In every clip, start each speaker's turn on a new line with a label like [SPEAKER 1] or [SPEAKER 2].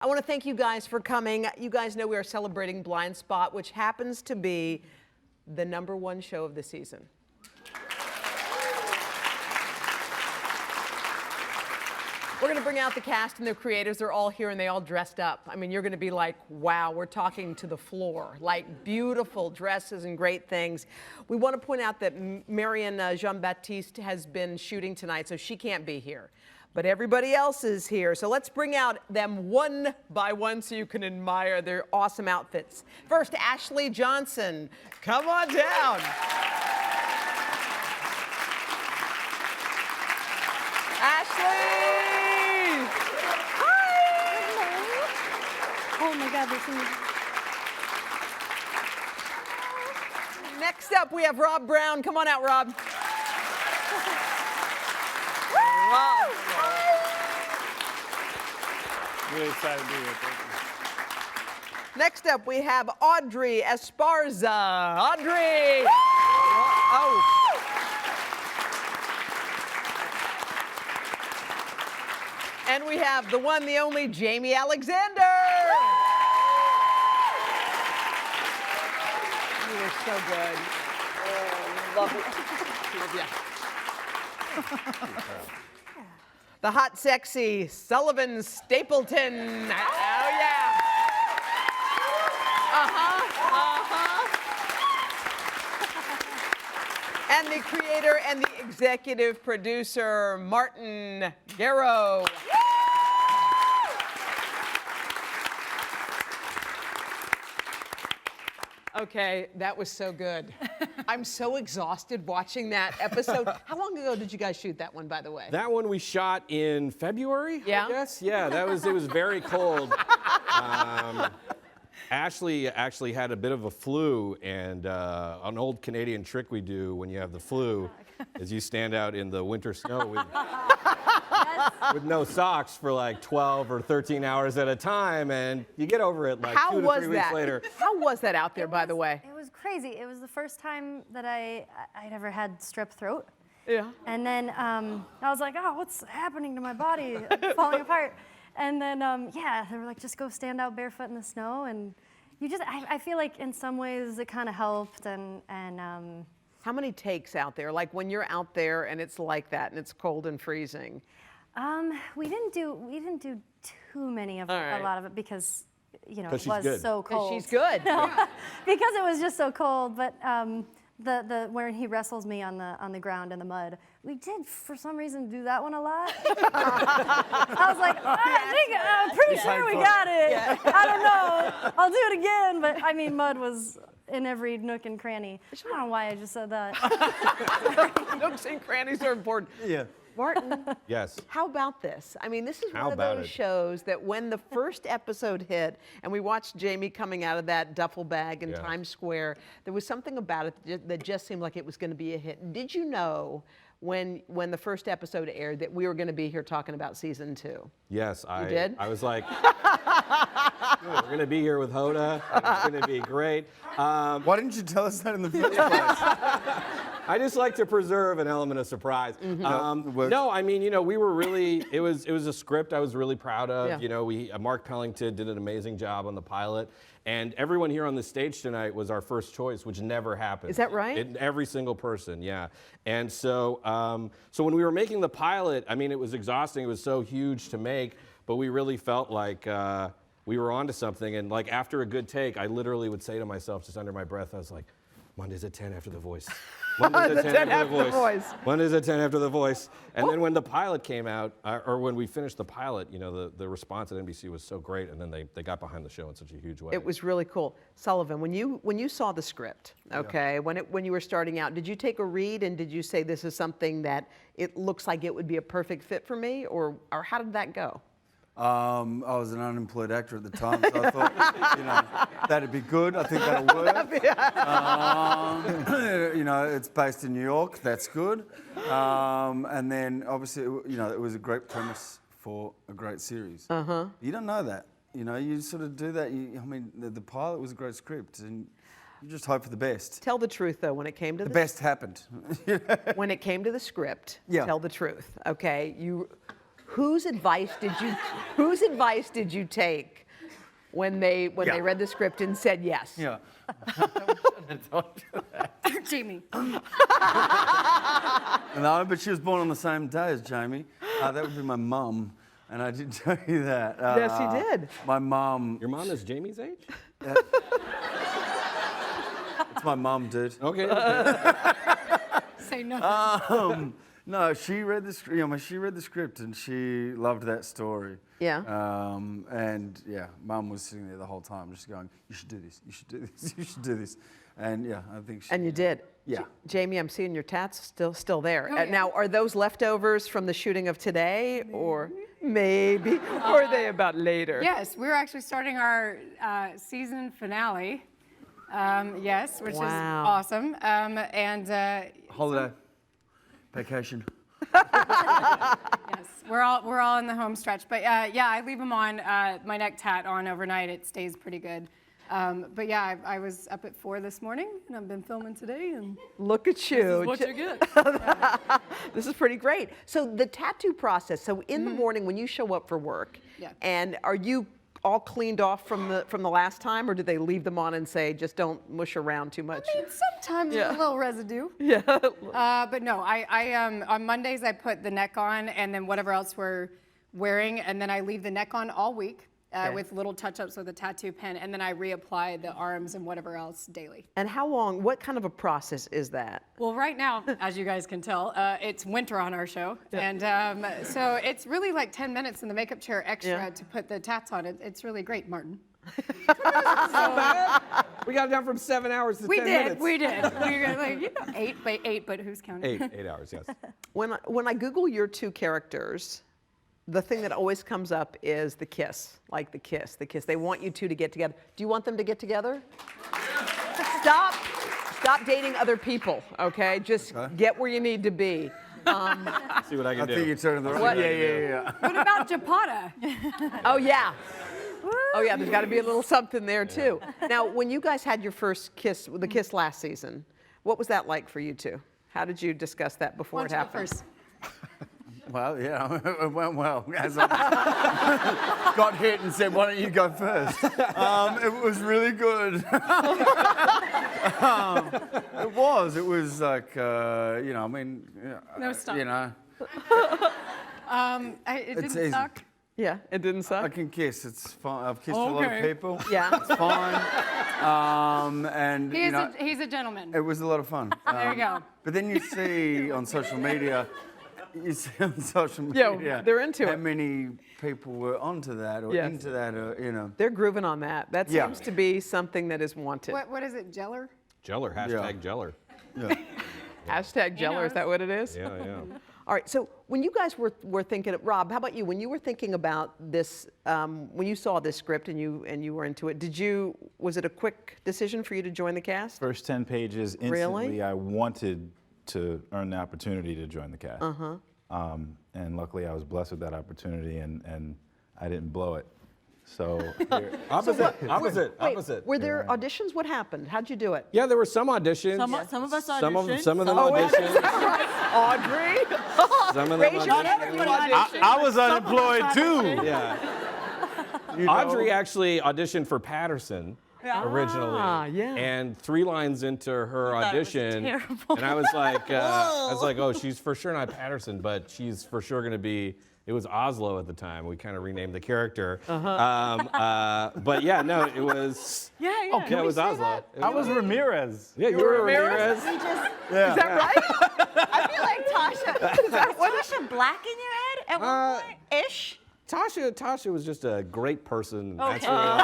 [SPEAKER 1] I want to thank you guys for coming. You guys know we are celebrating Blindspot, which happens to be the #1 show of the season. We're going to bring out the cast and the creators. They're all here and they all dressed up. I mean, you're going to be like, wow, we're talking to the floor. Like beautiful dresses and great things. We want to point out that Marianne Jean-Baptiste has been shooting tonight, so she can't be here. But everybody else is here. So let's bring out them one by one so you can admire their awesome outfits. First, Ashley Johnson. Come on down. Ashley!
[SPEAKER 2] Oh my God, this is...
[SPEAKER 1] Next up, we have Rob Brown. Come on out, Rob.
[SPEAKER 3] Really excited to be here. Thank you.
[SPEAKER 1] Next up, we have Audrey Esparza. Audrey! Oh. And we have the one, the only, Jamie Alexander. You were so good. Oh, love it. Love you. The hot, sexy Sullivan Stapleton. Oh, yeah. And the creator and the executive producer, Martin Garrow. Okay, that was so good. I'm so exhausted watching that episode. How long ago did you guys shoot that one, by the way?
[SPEAKER 3] That one we shot in February,
[SPEAKER 1] Yeah?
[SPEAKER 3] I guess. Yeah, it was very cold. Ashley actually had a bit of a flu, and an old Canadian trick we do when you have the flu is you stand out in the winter snow with no socks for like 12 or 13 hours at a time, and you get over it like 2 to 3 weeks later.
[SPEAKER 1] How was that out there, by the way?
[SPEAKER 2] It was crazy. It was the first time that I'd ever had strep throat.
[SPEAKER 1] Yeah.
[SPEAKER 2] And then I was like, oh, what's happening to my body? I'm falling apart. And then, yeah, they were like, just go stand out barefoot in the snow. And you just, I feel like in some ways it kind of helped. And
[SPEAKER 1] How many takes out there? Like when you're out there and it's like that and it's cold and freezing?
[SPEAKER 2] we didn't do too many of
[SPEAKER 1] All right.
[SPEAKER 2] a lot of it because, you know,
[SPEAKER 3] 'Cause
[SPEAKER 2] it
[SPEAKER 3] she's
[SPEAKER 2] was
[SPEAKER 3] good.
[SPEAKER 2] so cold.
[SPEAKER 1] She's good.
[SPEAKER 2] No, because it was just so cold. But the when he wrestles me on the ground in the mud, we did for some reason do that one a lot. I was like, I'm pretty sure we got it.
[SPEAKER 1] Yeah.
[SPEAKER 2] I don't know. I'll do it again. But I mean, mud was in every nook and cranny. I don't know why I just said that.
[SPEAKER 1] Nooks and crannies are important.
[SPEAKER 3] Yeah.
[SPEAKER 1] Martin,
[SPEAKER 3] Yes.
[SPEAKER 1] how about this? I mean, this is
[SPEAKER 3] How
[SPEAKER 1] one of
[SPEAKER 3] about
[SPEAKER 1] those
[SPEAKER 3] it?
[SPEAKER 1] shows that when the first episode hit and we watched Jamie coming out of that duffel bag in
[SPEAKER 3] Yeah.
[SPEAKER 1] Times Square, there was something about it that just seemed like it was going to be a hit. Did you know when the first episode aired that we were going to be here talking about season 2?
[SPEAKER 3] Yes, I
[SPEAKER 1] did?
[SPEAKER 3] I was like, we're going to be here with Hoda. And it's going to be great.
[SPEAKER 4] Why didn't you tell us that in the first place?
[SPEAKER 3] I just like to preserve an element of surprise. No, I mean, you know, we were really, it was a script I was really proud of.
[SPEAKER 1] Yeah.
[SPEAKER 3] You know, Mark Pellington did an amazing job on the pilot. And everyone here on the stage tonight was our first choice, which never happened.
[SPEAKER 1] Is that right?
[SPEAKER 3] Every single person, yeah. And so, so when we were making the pilot, I mean, it was exhausting. It was so huge to make, but we really felt like we were onto something. And like after a good take, I literally would say to myself, just under my breath, I was like, Monday's at 10 after the voice. Monday's at 10 after the voice. Monday's at 10 after the voice. And then when the pilot came out, or when we finished the pilot, you know, the response at NBC was so great, and then they got behind the show in such a huge way.
[SPEAKER 1] It was really cool. Sullivan, when you saw the script, okay, when you were starting out, did you take a read and did you say this is something that it looks like it would be a perfect fit for me, or how did that go?
[SPEAKER 4] I was an unemployed actor at the time, so I thought, you know, that'd be good. I think that'll work. You know, it's based in New York. That's good. And then, obviously, you know, it was a great premise for a great series. You don't know that. You know, you sort of do that. I mean, the pilot was a great script, and you just hope for the best.
[SPEAKER 1] Tell the truth, though, when it came to
[SPEAKER 4] The best happened.
[SPEAKER 1] when it came to the script.
[SPEAKER 4] Yeah.
[SPEAKER 1] Tell the truth, okay? Whose advice did you take when they read the script and said yes?
[SPEAKER 4] Yeah.
[SPEAKER 2] Jamie.
[SPEAKER 4] No, but she was born on the same day as Jamie. That would be my mum, and I did tell you that.
[SPEAKER 1] Yes, you did.
[SPEAKER 4] My mum.
[SPEAKER 3] Your mom is Jamie's age?
[SPEAKER 4] It's my mum, dude.
[SPEAKER 3] Okay.
[SPEAKER 2] Say no.
[SPEAKER 4] No, she read the script. You know, she read the script and she loved that story.
[SPEAKER 1] Yeah.
[SPEAKER 4] And yeah, Mum was sitting there the whole time, just going, "You should do this. You should do this. You should do this." And yeah, I think she.
[SPEAKER 1] And you did.
[SPEAKER 4] Yeah.
[SPEAKER 1] Jamie, I'm seeing your tats still there.
[SPEAKER 2] Oh, yeah.
[SPEAKER 1] Now, are those leftovers from the shooting of today, or maybe, or are they about later?
[SPEAKER 5] Yes, we're actually starting our season finale. Yes, which
[SPEAKER 1] Wow.
[SPEAKER 5] is awesome.
[SPEAKER 4] Holiday. Vacation.
[SPEAKER 5] Yes, we're all in the home stretch. But yeah, I leave them on my neck tat on overnight. It stays pretty good. But yeah, I was up at 4 this morning, and I've been filming today. And
[SPEAKER 1] Look at you.
[SPEAKER 5] this is what you get.
[SPEAKER 1] This is pretty great. So the tattoo process. So in the morning when you show up for work,
[SPEAKER 5] Yeah.
[SPEAKER 1] and are you all cleaned off from the last time, or do they leave them on and say just don't mush around too much?
[SPEAKER 5] I mean, sometimes
[SPEAKER 1] Yeah.
[SPEAKER 5] a little residue.
[SPEAKER 1] Yeah.
[SPEAKER 5] But no, I on Mondays I put the neck on and then whatever else we're wearing, and then I leave the neck on all week
[SPEAKER 1] Okay.
[SPEAKER 5] with little touch-ups with a tattoo pen, and then I reapply the arms and whatever else daily.
[SPEAKER 1] And how long? What kind of a process is that?
[SPEAKER 5] Well, right now, as you guys can tell, it's winter on our show, and so it's really like 10 minutes in the makeup chair extra
[SPEAKER 1] Yeah.
[SPEAKER 5] to put the tats on. It's really great, Martin.
[SPEAKER 3] We got it down from 7 hours to
[SPEAKER 5] We
[SPEAKER 3] 10
[SPEAKER 5] did,
[SPEAKER 3] minutes.
[SPEAKER 5] we did. We were like, you know, 8, but who's counting?
[SPEAKER 3] 8 hours, yes.
[SPEAKER 1] When I Google your two characters, the thing that always comes up is the kiss, like the kiss. They want you two to get together. Do you want them to get together? Stop dating other people, okay? Just get where you need to be.
[SPEAKER 3] See what I can
[SPEAKER 4] I
[SPEAKER 3] do.
[SPEAKER 4] think you turned the
[SPEAKER 1] What?
[SPEAKER 4] right. Yeah.
[SPEAKER 5] What about Japata?
[SPEAKER 1] Oh yeah. Oh yeah, there's got to be a little something there too. Now, when you guys had your first kiss, the kiss last season, what was that like for you two? How did you discuss that before
[SPEAKER 5] Why
[SPEAKER 1] it
[SPEAKER 5] don't you go
[SPEAKER 1] happened?
[SPEAKER 5] first?
[SPEAKER 4] Well, yeah, it went well. As I got hit and said, "Why don't you go first?" It was really good. It was like, you know, I mean,
[SPEAKER 5] No, stop.
[SPEAKER 4] you know,
[SPEAKER 5] It
[SPEAKER 4] It's
[SPEAKER 5] didn't
[SPEAKER 4] easy.
[SPEAKER 5] suck.
[SPEAKER 1] Yeah, it didn't
[SPEAKER 4] I
[SPEAKER 1] suck.
[SPEAKER 4] can kiss. It's fine. I've kissed a lot of
[SPEAKER 5] Okay.
[SPEAKER 4] people.
[SPEAKER 1] Yeah.
[SPEAKER 4] It's fine. And you know,
[SPEAKER 5] He's a gentleman.
[SPEAKER 4] it was a lot of fun.
[SPEAKER 5] There you go.
[SPEAKER 4] But then you see on social media,
[SPEAKER 1] Yeah, they're into
[SPEAKER 4] how
[SPEAKER 1] it.
[SPEAKER 4] many people were onto that or
[SPEAKER 1] Yes.
[SPEAKER 4] into that, or you know.
[SPEAKER 1] They're grooving on that. That
[SPEAKER 4] Yeah.
[SPEAKER 1] seems to be something that is wanted.
[SPEAKER 5] What is it, Jeller?
[SPEAKER 3] Jeller, hashtag Jeller.
[SPEAKER 4] Yeah.
[SPEAKER 1] Hashtag Jeller, is that what it is?
[SPEAKER 3] Yeah.
[SPEAKER 1] All right, so when you guys were thinking, Rob, how about you? When you were thinking about this, when you saw this script and you were into it, was it a quick decision for you to join the cast?
[SPEAKER 6] First 10 pages, instantly I wanted to earn the opportunity to join the cast. And luckily I was blessed with that opportunity and I didn't blow it. So
[SPEAKER 3] Opposite.
[SPEAKER 1] Were there auditions? What happened? How'd you do it?
[SPEAKER 3] Yeah, there were some auditions.
[SPEAKER 7] Some of us
[SPEAKER 3] Some of
[SPEAKER 7] auditioned.
[SPEAKER 3] them
[SPEAKER 1] Oh,
[SPEAKER 3] auditioned.
[SPEAKER 1] Audrey?
[SPEAKER 3] Some of them
[SPEAKER 1] Raise your
[SPEAKER 3] auditioned.
[SPEAKER 1] hand if you auditioned.
[SPEAKER 6] I was unemployed too.
[SPEAKER 3] Yeah.
[SPEAKER 4] You know,
[SPEAKER 3] Audrey actually auditioned for Patterson originally.
[SPEAKER 1] Ah, yeah.
[SPEAKER 3] And 3 lines into her
[SPEAKER 7] thought it was
[SPEAKER 3] audition,
[SPEAKER 7] terrible.
[SPEAKER 3] and I was like, oh, she's for sure not Patterson, but she's for sure going to be. It was Oslo at the time. We kind of renamed the character. But yeah, no, it was.
[SPEAKER 7] Yeah.
[SPEAKER 3] Yeah, it was Oslo.
[SPEAKER 6] I was Ramirez.
[SPEAKER 3] Yeah, you were Ramirez.
[SPEAKER 7] We just,
[SPEAKER 1] Is that right?
[SPEAKER 7] I feel like Tasha. Is Tasha black in your head at one point? Ish?
[SPEAKER 3] Tasha was just a great person. That's
[SPEAKER 7] Okay.
[SPEAKER 3] really all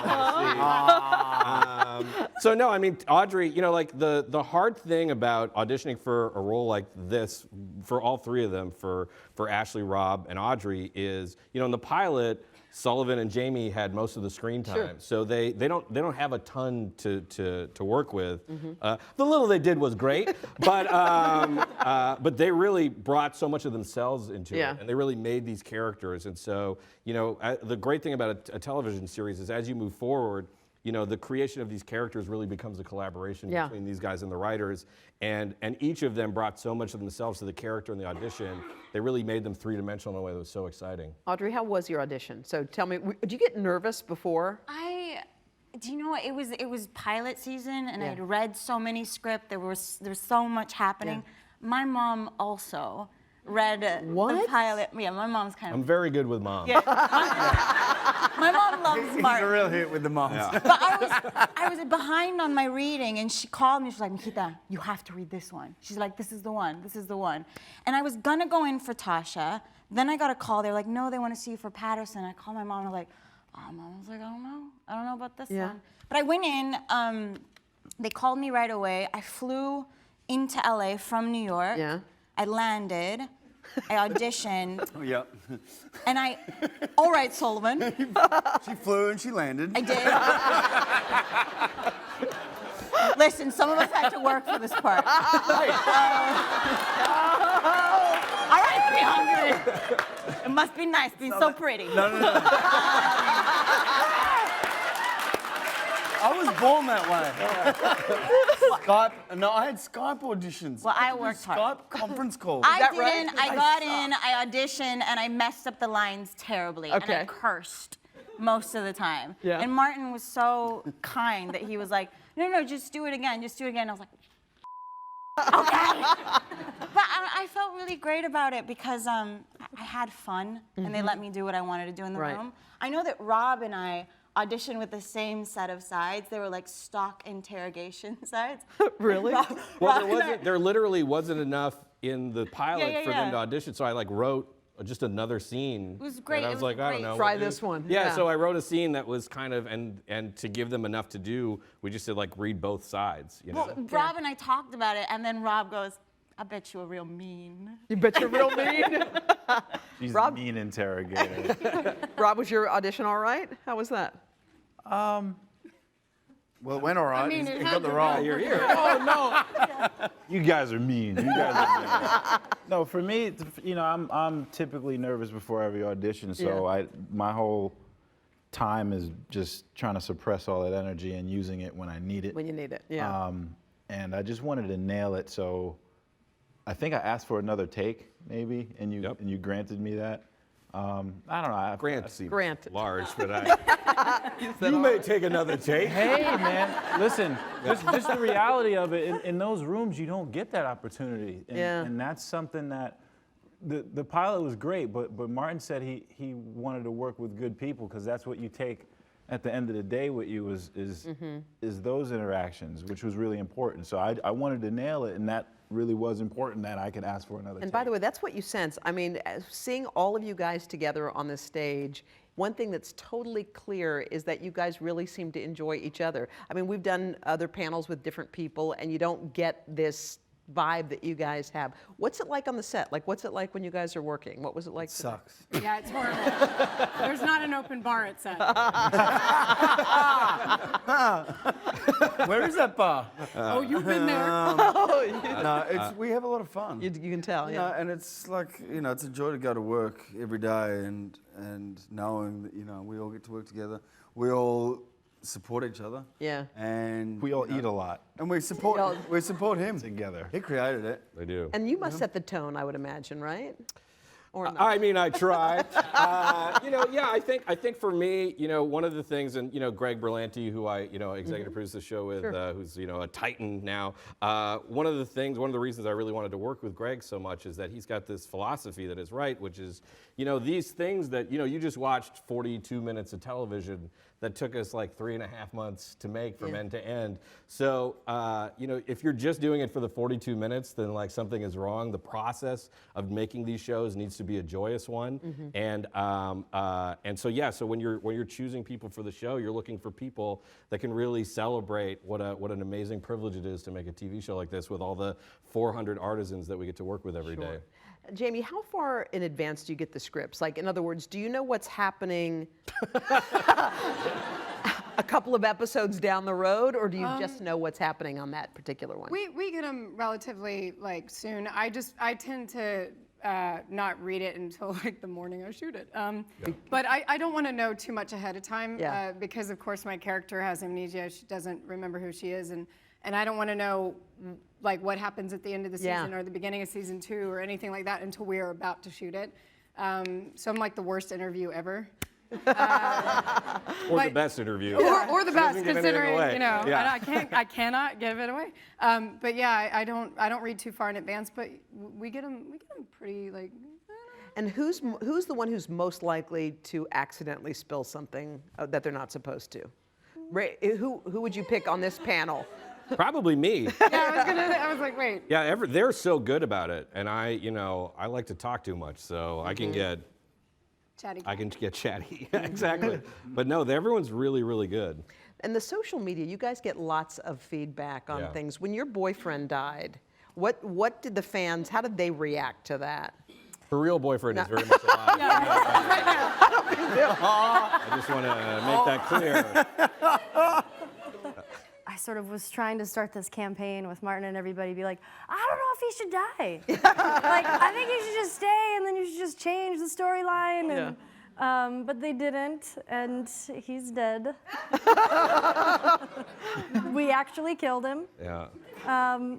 [SPEAKER 3] I see. So no, I mean Audrey. You know, like the hard thing about auditioning for a role like this, for all 3 of them, for Ashley, Rob, and Audrey, is in the pilot, Sullivan and Jamie had most of the screen time,
[SPEAKER 1] Sure.
[SPEAKER 3] so they don't have a ton to work with. The little they did was great, but they really brought so much of themselves into
[SPEAKER 1] Yeah.
[SPEAKER 3] it, and they really made these characters. And so the great thing about a television series is as you move forward, you know, the creation of these characters really becomes a collaboration
[SPEAKER 1] Yeah.
[SPEAKER 3] between these guys and the writers, and each of them brought so much of themselves to the character in the audition. They really made them three-dimensional in a way that was so exciting.
[SPEAKER 1] Audrey, how was your audition? So tell me, did you get nervous before?
[SPEAKER 7] Do you know what? It was pilot season, and
[SPEAKER 1] Yeah.
[SPEAKER 7] I'd read so many scripts. There was so much happening. My mom also read the
[SPEAKER 1] What?
[SPEAKER 7] pilot. Yeah, my mom's kind
[SPEAKER 3] I'm
[SPEAKER 7] of.
[SPEAKER 3] very good with moms.
[SPEAKER 7] Yeah. My mom loves
[SPEAKER 4] He's a
[SPEAKER 7] Martin.
[SPEAKER 4] real hit with the moms.
[SPEAKER 7] But I was behind on my reading, and she called me. She's like, Nikita, you have to read this one. She's like, this is the one. This is the one. And I was gonna go in for Tasha. Then I got a call. They're like, no, they want to see you for Patterson. I called my mom. And I'm like, oh, mom. I was like, I don't know. I don't know about this
[SPEAKER 1] Yeah.
[SPEAKER 7] one. But I went in. They called me right away. I flew into LA from New York.
[SPEAKER 1] Yeah.
[SPEAKER 7] I landed. I auditioned.
[SPEAKER 4] Oh, yeah.
[SPEAKER 7] And all right, Sullivan.
[SPEAKER 4] She flew and she landed.
[SPEAKER 7] I did. Listen, some of us had to work for this part. All right, 300. It must be nice being so pretty.
[SPEAKER 4] No. I was born that way. Skype. No, I had Skype auditions.
[SPEAKER 7] Well, I worked hard.
[SPEAKER 4] Skype conference calls.
[SPEAKER 7] I
[SPEAKER 1] that
[SPEAKER 7] didn't.
[SPEAKER 1] right?
[SPEAKER 7] I got in, I auditioned, and I messed up the lines terribly. And
[SPEAKER 1] Okay.
[SPEAKER 7] I cursed most of the time.
[SPEAKER 1] Yeah.
[SPEAKER 7] And Martin was so kind that he was like, no, just do it again. Just do it again. I was like, okay. But I felt really great about it because I had fun, and they let me do what I wanted to do in the
[SPEAKER 1] Right.
[SPEAKER 7] room. I know that Rob and I auditioned with the same set of sides. They were like stock interrogation sides.
[SPEAKER 1] Really?
[SPEAKER 3] Well, there literally wasn't enough in the pilot
[SPEAKER 7] Yeah,
[SPEAKER 3] for them
[SPEAKER 7] yeah.
[SPEAKER 3] to audition, so I like wrote just another scene.
[SPEAKER 7] It was great.
[SPEAKER 3] And I
[SPEAKER 7] It
[SPEAKER 3] was
[SPEAKER 7] was
[SPEAKER 3] like, I don't
[SPEAKER 7] great.
[SPEAKER 3] know.
[SPEAKER 1] Try
[SPEAKER 3] we'll do-
[SPEAKER 1] this one.
[SPEAKER 3] Yeah,
[SPEAKER 1] Yeah.
[SPEAKER 3] so I wrote a scene that was kind of, and to give them enough to do, we just said like read both sides, you know?
[SPEAKER 7] Well, Rob and I talked about it, and then Rob goes, I bet you were real mean.
[SPEAKER 1] You bet you're real mean.
[SPEAKER 6] She's
[SPEAKER 1] Rob?
[SPEAKER 6] a mean interrogator.
[SPEAKER 1] Rob, was your audition all right? How was that?
[SPEAKER 4] Well, it went all right.
[SPEAKER 5] mean,
[SPEAKER 4] He
[SPEAKER 5] it
[SPEAKER 4] got
[SPEAKER 5] had
[SPEAKER 4] the
[SPEAKER 5] to
[SPEAKER 4] role.
[SPEAKER 3] You're here. Oh, no.
[SPEAKER 6] You guys are mean. You guys are mean. No, for me, you know, I'm typically nervous before every audition, so
[SPEAKER 1] Yeah.
[SPEAKER 6] my whole time is just trying to suppress all that energy and using it when I need it.
[SPEAKER 1] When you need it, yeah.
[SPEAKER 6] And I just wanted to nail it, so I think I asked for another take, maybe, and you granted me that. I don't know.
[SPEAKER 3] Grant seemed
[SPEAKER 1] Granted.
[SPEAKER 3] large, but you may take another take.
[SPEAKER 6] Hey, man, listen, just the reality of it, in those rooms, you don't get that opportunity. And,
[SPEAKER 1] Yeah.
[SPEAKER 6] and that's something that, the pilot was great, but Martin said he wanted to work with good people because that's what you take at the end of the day with you is those interactions, which was really important. So I wanted to nail it, and that really was important that I could ask for another
[SPEAKER 1] And
[SPEAKER 6] take.
[SPEAKER 1] by the way, that's what you sense. I mean, seeing all of you guys together on the stage, one thing that's totally clear is that you guys really seem to enjoy each other. I mean, we've done other panels with different people, and you don't get this vibe that you guys have. What's it like on the set? Like, what's it like when you guys are working? What was it like? today?
[SPEAKER 4] Sucks.
[SPEAKER 5] Yeah, it's horrible. There's not an open bar at set.
[SPEAKER 4] Where is that bar?
[SPEAKER 5] Oh, you've been there.
[SPEAKER 4] No, we have a lot of fun.
[SPEAKER 1] You can tell,
[SPEAKER 4] You
[SPEAKER 1] yeah.
[SPEAKER 4] know, and it's like, you know, it's a joy to go to work every day and knowing that, you know, we all get to work together. We all support each other.
[SPEAKER 1] Yeah.
[SPEAKER 4] And
[SPEAKER 6] We all eat a lot
[SPEAKER 4] and we support him.
[SPEAKER 6] together.
[SPEAKER 4] He created it.
[SPEAKER 3] I do.
[SPEAKER 1] And you must set the tone, I would imagine, right? Or not?
[SPEAKER 3] I mean, I try. You know, yeah, I think for me, you know, one of the things, and you know, Greg Berlanti, who I, you know, executive produced the show with, who's, you know, a titan now. One of the reasons I really wanted to work with Greg so much is that he's got this philosophy that is right, which is, you know, these things that, you know, you just watched 42 minutes of television that took us like 3.5 months to make from end to end. So, you know, if you're just doing it for the 42 minutes, then like something is wrong. The process of making these shows needs to be a joyous one. And so yeah, so when you're choosing people for the show, you're looking for people that can really celebrate what an amazing privilege it is to make a TV show like this with all the 400 artisans that we get to work with every day.
[SPEAKER 1] Jamie, how far in advance do you get the scripts? Like, in other words, do you know what's happening a couple of episodes down the road, or do you just know what's happening on that particular one?
[SPEAKER 5] We get them relatively like soon. I tend to not read it until like the morning I shoot it. But I don't want to know too much ahead of time because of course my character has amnesia. She doesn't remember who she is, and I don't want to know like what happens at the end of the season or the beginning of season 2 or anything like that until we're about to shoot it. So I'm like the worst interview ever.
[SPEAKER 3] Or the best interview.
[SPEAKER 5] Or the best,
[SPEAKER 3] Doesn't give anything
[SPEAKER 5] considering
[SPEAKER 3] away. Yeah.
[SPEAKER 5] I cannot give it away. But yeah, I don't read too far in advance. But we get them pretty like.
[SPEAKER 1] And who's the one who's most likely to accidentally spill something that they're not supposed to? Who would you pick on this panel?
[SPEAKER 3] Probably me.
[SPEAKER 5] Yeah, I was like, wait.
[SPEAKER 3] Yeah, they're so good about it, and I like to talk too much, so I can get
[SPEAKER 5] Chatty.
[SPEAKER 3] I can get chatty. Exactly. But no, everyone's really, really good.
[SPEAKER 1] And the social media, you guys get lots of feedback on
[SPEAKER 3] Yeah.
[SPEAKER 1] things. When your boyfriend died, what did the fans? How did they react to that?
[SPEAKER 3] Her real boyfriend is very much alive. I just want to make that clear.
[SPEAKER 2] I sort of was trying to start this campaign with Martin and everybody, be like, I don't know if he should die. Like, I think he should just stay, and then you should just change the storyline. And but they didn't, and he's dead. We actually killed him.
[SPEAKER 3] Yeah.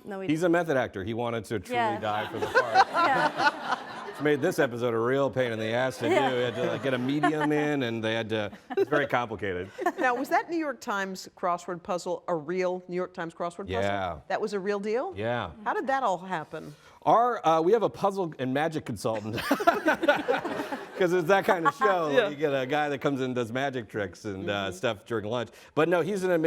[SPEAKER 2] No, we
[SPEAKER 3] He's a method actor. He wanted to truly
[SPEAKER 2] Yeah.
[SPEAKER 3] die for the part.
[SPEAKER 2] Yeah.
[SPEAKER 3] Which made this episode a real pain in the ass to do.
[SPEAKER 2] Yeah.
[SPEAKER 3] We had to like, get a medium in, and they had to. It's very complicated.
[SPEAKER 1] Now, was that New York Times crossword puzzle a real New York Times crossword puzzle?
[SPEAKER 3] Yeah.
[SPEAKER 1] That was a real deal?
[SPEAKER 3] Yeah.
[SPEAKER 1] How did that all happen?
[SPEAKER 3] We have a puzzle and magic consultant. Because it's that kind of show. You get a guy that comes in and does magic tricks and stuff during lunch. But no, he's a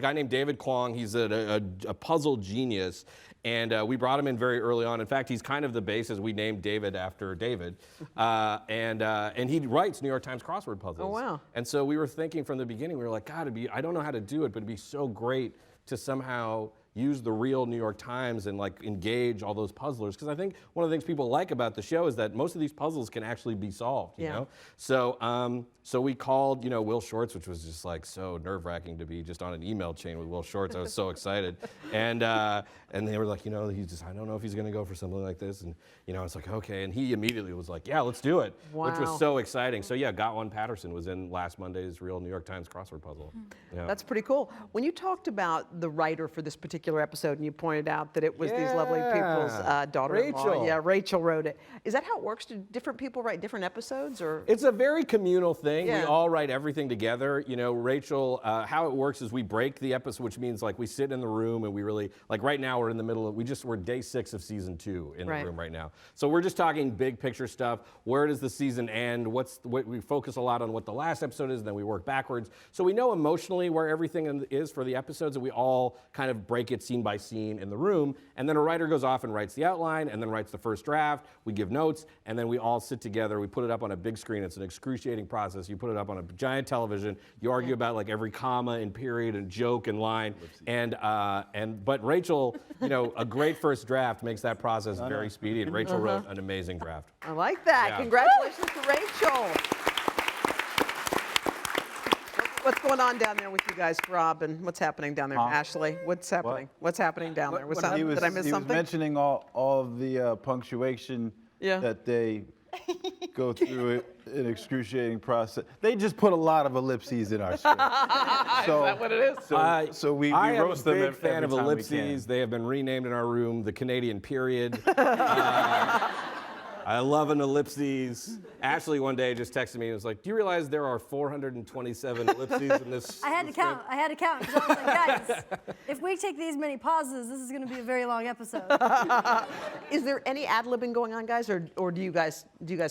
[SPEAKER 3] guy named David Kwong. He's a puzzle genius. And we brought him in very early on. In fact, he's kind of the basis. We named David after David. And he writes New York Times crossword puzzles.
[SPEAKER 1] Oh, wow.
[SPEAKER 3] And so we were thinking from the beginning, we were like, God, I don't know how to do it, but it'd be so great to somehow use the real New York Times and like engage all those puzzlers. Because I think one of the things people like about the show is that most of these puzzles can actually be solved, you know? So we called, Will Shortz, which was just like so nerve-wracking to be just on an email chain with Will Shortz. I was so excited. And they were like, I don't know if he's gonna go for something like this. And I was like, okay. And he immediately was like, yeah, let's do it.
[SPEAKER 1] Wow.
[SPEAKER 3] Which was so exciting. So yeah, Got One Patterson was in last Monday's real New York Times crossword puzzle. Yeah.
[SPEAKER 1] That's pretty cool. When you talked about the writer for this particular episode, and you pointed out that it was these lovely people's daughter-in-law.
[SPEAKER 3] Rachel.
[SPEAKER 1] Yeah, Rachel wrote it. Is that how it works? Do different people write different episodes, or?
[SPEAKER 3] It's a very communal thing.
[SPEAKER 1] Yeah.
[SPEAKER 3] We all write everything together. Rachel, how it works is we break the episode, which means like we sit in the room and we really, like right now we're in the middle of, we're day 6 of season 2 in the room right now. So we're just talking big picture stuff. Where does the season end? We focus a lot on what the last episode is, and then we work backwards. So we know emotionally where everything is for the episodes, and we all kind of break it scene by scene in the room. And then a writer goes off and writes the outline, and then writes the first draft. We give notes, and then we all sit together. We put it up on a big screen. It's an excruciating process. You put it up on a giant television. You argue about like every comma and period and joke and line. But Rachel, a great first draft makes that process very speedy. And Rachel wrote an amazing draft.
[SPEAKER 1] I like that.
[SPEAKER 3] Yeah.
[SPEAKER 1] Congratulations to Rachel. What's going on down there with you guys, Rob, and what's happening down there? Ashley, what's happening? What's happening down there? Did I miss
[SPEAKER 6] He was
[SPEAKER 1] something?
[SPEAKER 6] mentioning all of the punctuation that they go through an excruciating process. They just put a lot of ellipses in our script.
[SPEAKER 1] Is that what it is?
[SPEAKER 6] So we
[SPEAKER 3] I am a
[SPEAKER 6] roast them
[SPEAKER 3] big fan of
[SPEAKER 6] every time we
[SPEAKER 3] ellipses.
[SPEAKER 6] can.
[SPEAKER 3] They have been renamed in our room the Canadian period. I love an ellipses. Ashley one day just texted me and was like, do you realize there are 427 ellipses in this?
[SPEAKER 2] I had to count. I had to count because I was like, guys, if we take these many pauses, this is going to be a very long episode.
[SPEAKER 1] Is there any ad-libbing going on, guys, or do you guys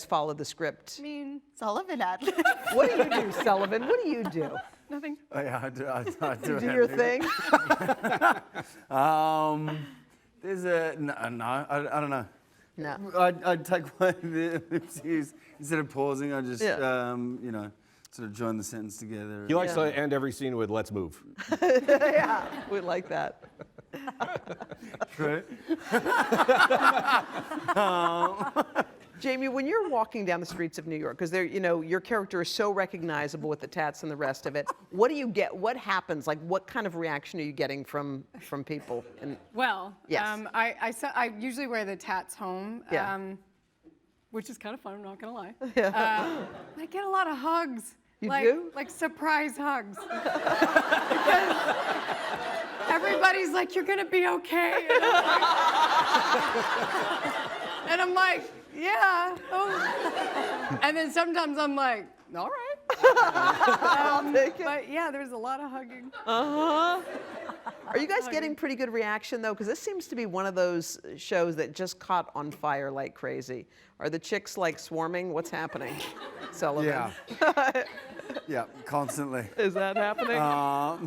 [SPEAKER 1] follow the script?
[SPEAKER 5] I mean,
[SPEAKER 7] Sullivan ad.
[SPEAKER 1] What do you do, Sullivan? What do you do?
[SPEAKER 5] nothing.
[SPEAKER 4] Oh, yeah, I do.
[SPEAKER 1] Do your thing?
[SPEAKER 4] There's a no. I don't know.
[SPEAKER 1] No.
[SPEAKER 4] I'd take one of the ellipses instead of pausing. I just sort of join the sentence together.
[SPEAKER 3] He likes to end every scene with "Let's move."
[SPEAKER 1] Yeah, we like that.
[SPEAKER 4] True.
[SPEAKER 1] Jamie, when you're walking down the streets of New York, because your character is so recognizable with the tats and the rest of it, what do you get? What happens? Like, what kind of reaction are you getting from people?
[SPEAKER 5] Well,
[SPEAKER 1] Yes.
[SPEAKER 5] I usually wear the tats home.
[SPEAKER 1] Yeah.
[SPEAKER 5] which is kind of fun, I'm not gonna lie. I get a lot of hugs.
[SPEAKER 1] You
[SPEAKER 5] like,
[SPEAKER 1] do?
[SPEAKER 5] Like surprise hugs. Because everybody's like, you're gonna be okay. And I'm like, yeah. Oh. And then sometimes I'm like, all right. But yeah, there's a lot of hugging.
[SPEAKER 1] Are you guys getting pretty good reaction though? Because this seems to be one of those shows that just caught on fire like crazy. Are the chicks like swarming? What's happening, Sullivan?
[SPEAKER 4] Yeah. Yeah, constantly.
[SPEAKER 1] Is that happening?
[SPEAKER 4] No,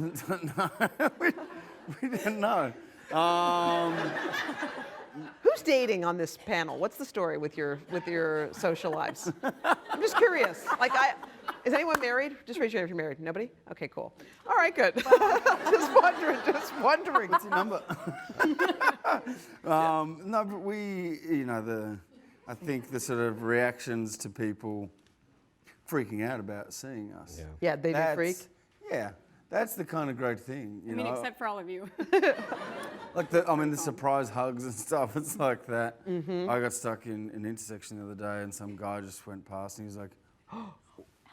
[SPEAKER 4] we didn't know.
[SPEAKER 1] Who's dating on this panel? What's the story with your social lives? I'm just curious. Like, is anyone married? Just raise your hand if you're married. Nobody? Okay, cool. All right, good. Just wondering.
[SPEAKER 4] What's your number? No, but I think the sort of reactions to people freaking out about seeing us.
[SPEAKER 1] Yeah, they do freak.
[SPEAKER 4] Yeah, that's the kind of great thing.
[SPEAKER 5] I mean, except for all of you.
[SPEAKER 4] Like the surprise hugs and stuff. It's like that. I got stuck in an intersection the other day, and some guy just went past, and he was like, "Oh,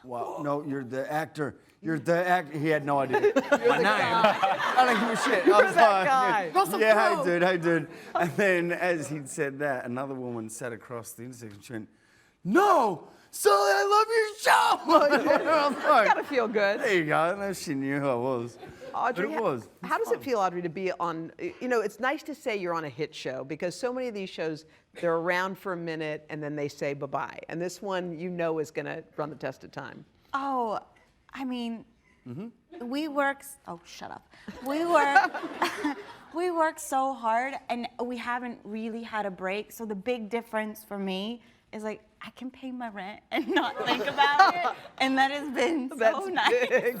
[SPEAKER 4] wow, no, you're the actor. You're the actor." He had no idea my name. I don't give a shit. I was
[SPEAKER 1] that guy.
[SPEAKER 4] yeah, hey dude. And then as he'd said that, another woman sat across the intersection. She went, "No, Sully, I love your show." I was like,
[SPEAKER 1] Gotta feel good.
[SPEAKER 4] there you go. No, she knew who I was.
[SPEAKER 1] Audrey,
[SPEAKER 4] But it was.
[SPEAKER 1] how does it feel, Audrey, to be on, it's nice to say you're on a hit show because so many of these shows, they're around for a minute and then they say bye-bye. And this one, is going to run the test of time.
[SPEAKER 7] Oh, I mean, we work. Oh, shut up. We work so hard, and we haven't really had a break. So the big difference for me is like I can pay my rent and not think about it, and that has been so nice.
[SPEAKER 1] Big.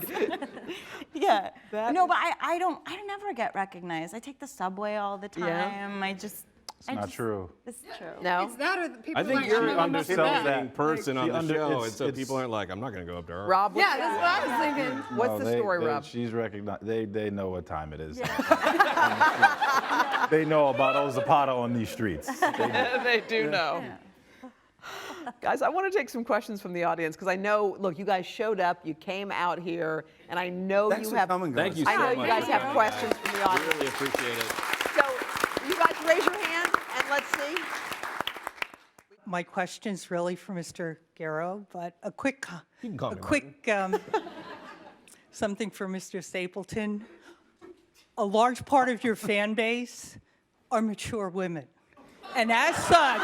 [SPEAKER 7] Yeah. No, but I never get recognized. I take the subway all the time.
[SPEAKER 1] Yeah.
[SPEAKER 7] It's
[SPEAKER 6] not true.
[SPEAKER 7] It's true.
[SPEAKER 1] No?
[SPEAKER 5] It's that or the people
[SPEAKER 3] I think
[SPEAKER 5] like,
[SPEAKER 3] you're
[SPEAKER 5] I'm
[SPEAKER 3] an
[SPEAKER 5] not must be bad.
[SPEAKER 3] underselling person on the show, and so
[SPEAKER 6] it's-
[SPEAKER 3] people aren't like, I'm not going to go up to her.
[SPEAKER 1] Rob,
[SPEAKER 5] Yeah, that's what I was thinking.
[SPEAKER 1] what's the story, Rob?
[SPEAKER 6] She's recognized. They know what time it is. They know about Old Zapata on these streets.
[SPEAKER 1] They do know. Guys, I want to take some questions from the audience because I know, look, you guys showed up, you came out here, and I know
[SPEAKER 4] Thanks
[SPEAKER 1] you
[SPEAKER 4] for
[SPEAKER 1] have.
[SPEAKER 4] coming, guys.
[SPEAKER 3] Thank you
[SPEAKER 1] I
[SPEAKER 3] so
[SPEAKER 1] know
[SPEAKER 3] much.
[SPEAKER 1] you guys have questions from the
[SPEAKER 3] We
[SPEAKER 1] audience.
[SPEAKER 3] really appreciate it.
[SPEAKER 1] So, you guys raise your hand and let's see.
[SPEAKER 8] My question's really for Mr. Garrow, but a quick,
[SPEAKER 3] You can call me
[SPEAKER 8] something for Mr. Stapleton. A large part of your fan base are mature women. And as such,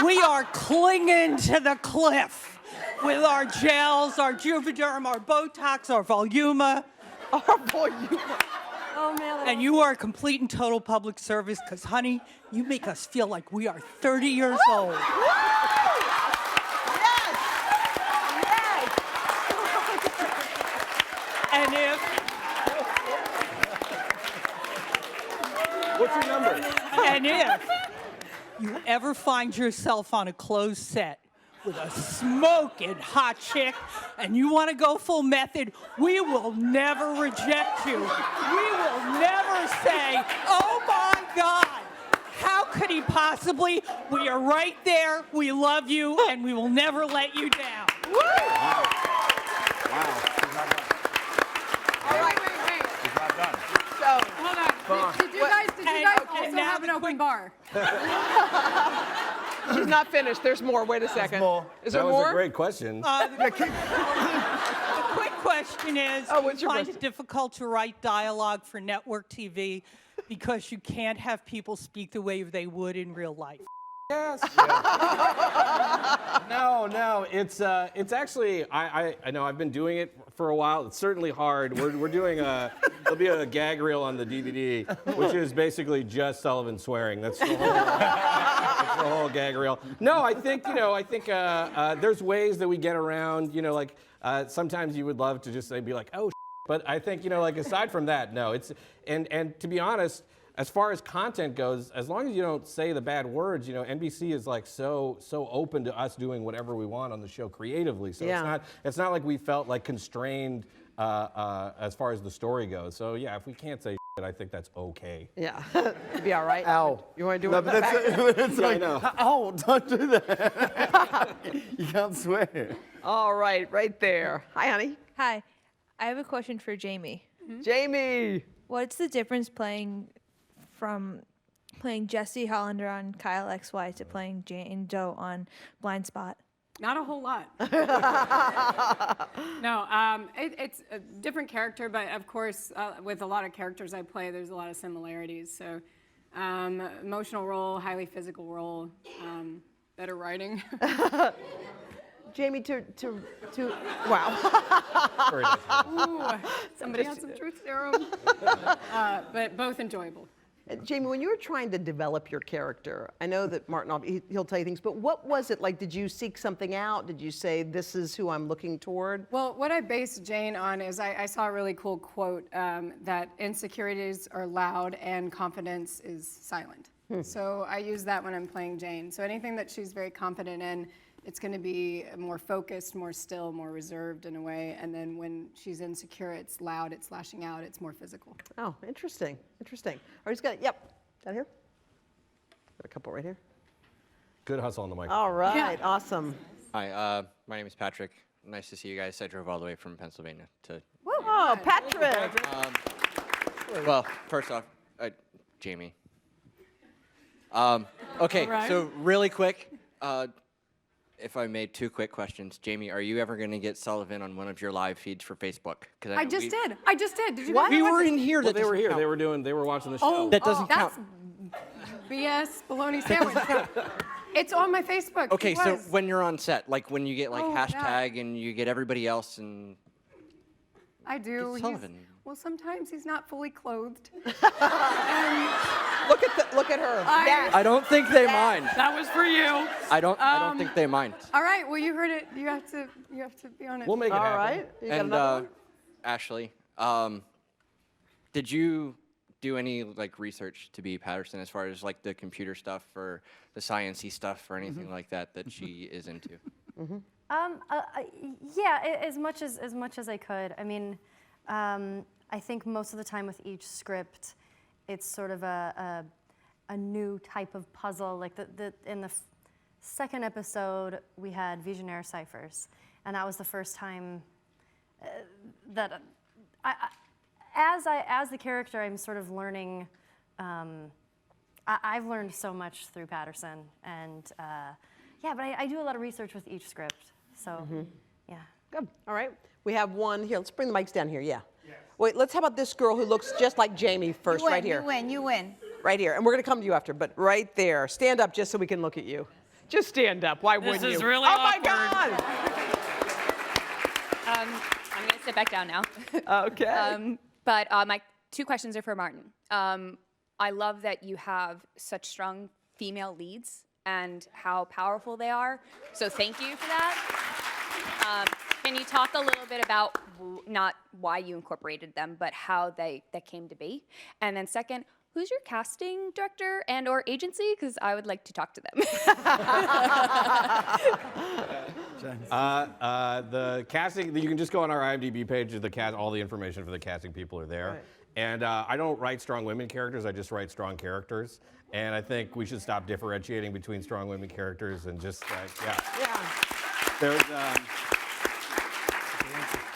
[SPEAKER 8] we are clinging to the cliff with our gels, our Juvederm, our Botox, our Voluma.
[SPEAKER 2] Oh man.
[SPEAKER 8] And you are a complete and total public service because, honey, you make us feel like we are 30 years old. And
[SPEAKER 3] What's your number?
[SPEAKER 8] if you ever find yourself on a closed set with a smoking hot chick and you want to go full method, we will never reject you. We will never say, oh my God, how could he possibly? We are right there, we love you, and we will never let you down.
[SPEAKER 5] Wait.
[SPEAKER 1] So,
[SPEAKER 5] Hold on. Did you guys
[SPEAKER 8] Okay,
[SPEAKER 5] also
[SPEAKER 8] now
[SPEAKER 5] have an open bar?
[SPEAKER 1] she's not finished. There's more. Wait a second.
[SPEAKER 4] more.
[SPEAKER 1] Is
[SPEAKER 3] That
[SPEAKER 1] there
[SPEAKER 3] was
[SPEAKER 1] more?
[SPEAKER 3] a great question.
[SPEAKER 8] The quick question is,
[SPEAKER 1] Oh,
[SPEAKER 8] do
[SPEAKER 1] what's
[SPEAKER 8] you
[SPEAKER 1] your
[SPEAKER 8] find
[SPEAKER 1] question?
[SPEAKER 8] it difficult to write dialogue for network TV because you can't have people speak the way they would in real life?
[SPEAKER 3] No, it's actually I know I've been doing it for a while. It's certainly hard. We're doing there'll be a gag reel on the DVD, which is basically just Sullivan swearing. That's the whole gag reel. No, I think there's ways that we get around. Sometimes you would love to just be like, oh, but I think aside from that, no. It's and to be honest. As far as content goes, as long as you don't say the bad words, NBC is like so open to us doing whatever we want on the show creatively. So
[SPEAKER 1] Yeah.
[SPEAKER 3] it's not like we felt like constrained as far as the story goes. So yeah, if we can't say I think that's okay.
[SPEAKER 1] Yeah. You'd be all right.
[SPEAKER 4] Ow.
[SPEAKER 1] You want to do
[SPEAKER 4] No,
[SPEAKER 1] it?
[SPEAKER 4] but it's
[SPEAKER 3] Yeah, I
[SPEAKER 4] like,
[SPEAKER 3] know.
[SPEAKER 4] oh, don't do that. You can't swear.
[SPEAKER 1] All right there. Hi, honey.
[SPEAKER 9] Hi, I have a question for Jamie.
[SPEAKER 1] Jamie.
[SPEAKER 9] What's the difference from playing Jesse Hollander on Kyle XY to playing Jane Doe on Blindspot?
[SPEAKER 5] Not a whole lot. No, it's a different character, but of course, with a lot of characters I play, there's a lot of similarities. So, emotional role, highly physical role, better writing.
[SPEAKER 1] Jamie, wow.
[SPEAKER 3] Very nice.
[SPEAKER 5] Ooh, somebody has some truth serum. But both enjoyable.
[SPEAKER 1] Jamie, when you were trying to develop your character, I know that Martin, he'll tell you things, but what was it like? Did you seek something out? Did you say, this is who I'm looking toward?
[SPEAKER 5] Well, what I based Jane on is I saw a really cool quote that insecurities are loud and confidence is silent. So I use that when I'm playing Jane. So anything that she's very confident in, it's going to be more focused, more still, more reserved in a way. And then when she's insecure, it's loud, it's lashing out, it's more physical.
[SPEAKER 1] Oh, interesting. Interesting. Or he's got, yep, down here. Got a couple right here.
[SPEAKER 3] Good hustle on the mic.
[SPEAKER 1] All right, awesome.
[SPEAKER 10] Hi, my name is Patrick. Nice to see you guys. I drove all the way from Pennsylvania to.
[SPEAKER 1] Oh, Patrick.
[SPEAKER 10] Well, first off, Jamie. Okay,
[SPEAKER 5] All right.
[SPEAKER 10] so really quick, if I made 2 quick questions, Jamie, are you ever going to get Sullivan on one of your live feeds for Facebook?
[SPEAKER 5] I just did. I just did. Did you
[SPEAKER 10] We
[SPEAKER 5] guys
[SPEAKER 10] were
[SPEAKER 5] watch it?
[SPEAKER 10] in here.
[SPEAKER 3] Well,
[SPEAKER 10] That
[SPEAKER 3] they were
[SPEAKER 10] doesn't
[SPEAKER 3] here.
[SPEAKER 10] count.
[SPEAKER 3] They were watching the show.
[SPEAKER 10] That doesn't count.
[SPEAKER 5] That's BS bologna sandwich. It's on my Facebook.
[SPEAKER 10] Okay,
[SPEAKER 5] He
[SPEAKER 10] so
[SPEAKER 5] was.
[SPEAKER 10] when you're on set, like when you get like
[SPEAKER 5] Oh, yeah.
[SPEAKER 10] hashtag and you get everybody else and
[SPEAKER 5] I do.
[SPEAKER 10] It's Sullivan.
[SPEAKER 5] Well, sometimes he's not fully clothed.
[SPEAKER 1] Look at her.
[SPEAKER 5] I-
[SPEAKER 10] I don't think they mind.
[SPEAKER 5] That was for you.
[SPEAKER 10] I don't think they mind.
[SPEAKER 5] All right. Well, you heard it. You have to be on it.
[SPEAKER 3] We'll make it
[SPEAKER 1] All
[SPEAKER 3] happen.
[SPEAKER 1] right. You got
[SPEAKER 10] And
[SPEAKER 1] another one?
[SPEAKER 10] Ashley, did you do any like research to be Patterson as far as like the computer stuff or the sciencey stuff or anything like that she is into?
[SPEAKER 2] Yeah, as much as I could. I mean, I think most of the time with each script, it's sort of a new type of puzzle. Like in the second episode, we had Visionaire ciphers, and that was the first time that as the character, I'm sort of learning. I've learned so much through Patterson, and yeah, but I do a lot of research with each script. So, yeah.
[SPEAKER 1] Good. All right. We have one here. Let's bring the mics down here. Yeah. Wait, how about this girl who looks just like Jamie first, right here.
[SPEAKER 7] You win.
[SPEAKER 1] Right here. And we're going to come to you after, but right there. Stand up just so we can look at you. Just stand up. Why wouldn't you?
[SPEAKER 11] is really
[SPEAKER 1] Oh, my
[SPEAKER 11] awkward.
[SPEAKER 1] God.
[SPEAKER 11] I'm going to sit back down now.
[SPEAKER 1] Okay.
[SPEAKER 11] But my 2 questions are for Martin. I love that you have such strong female leads and how powerful they are. So thank you for that. Can you talk a little bit about not why you incorporated them, but how that came to be? And then second, who's your casting director and or agency? Because I would like to talk to them.
[SPEAKER 3] The casting, you can just go on our IMDb page. All the information for the casting people are there.
[SPEAKER 1] Right.
[SPEAKER 3] And I don't write strong women characters. I just write strong characters. And I think we should stop differentiating between strong women characters and just yeah.
[SPEAKER 1] Yeah.